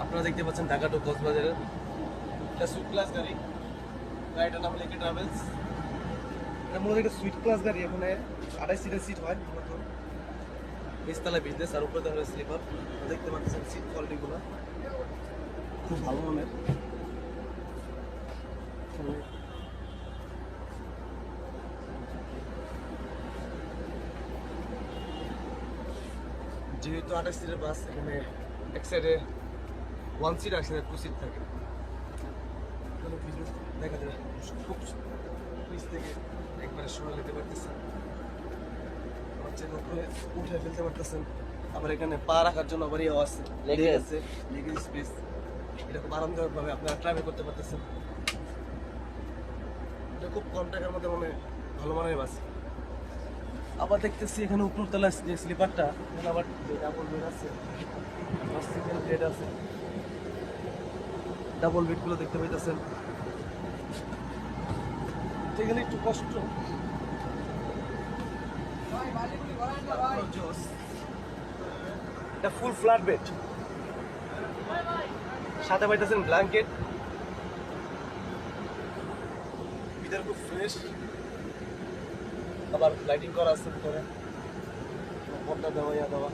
আপনারা দেখতে পাচ্ছেন ঢাকা টু কক্সবাজারের এটা সুইট ক্লাস গাড়ি। গাড়িটার নাম লেকে ট্রাভেলস। এটা মূলত একটা সুইট ক্লাস গাড়ি। এখানে 28 সিটের সিট হয় মূলত। নিচতলা বিজনেস আর উপরে তাহলে স্লিপার। দেখতে পাচ্ছেন সিট কোয়ালিটিগুলো খুব ভালো মানের। যেহেতু 28 সিটের বাস, এখানে এক সাইডে 1 সিট আর সাইডে 2 সিট থাকে। দেখা যায় খুব নিচ থেকে একবারে সরে নিতে পারতেছেন, উঠে ফেলতে পারতেছেন। আবার এখানে পা রাখার জন্য আবার ইয়ে আছে, লেগ আছে, লেগের স্পেস। এটা খুব আরামদায়কভাবে আপনারা ট্রাভেল করতে পারতেছেন। এটা খুব কম টাকার মধ্যে মানে ভালো মানের বাস। আবার দেখতেছি এখানে উপরতলা যে স্লিপারটা, এখানে আবার ডাবল বেড আছে, সিঙ্গেল বেড আছে। ডাবল বেডগুলো দেখতে পাইতেছেন। এখানে একটু কষ্ট, এটা ফুল ফ্ল্যাট বেড, সাথে পাইতেছেন ব্ল্যাঙ্কেট। ভিতরে খুব ফ্রেশ, আবার লাইটিং করা আছে ভিতরে, পর্দা দেওয়া দেওয়া।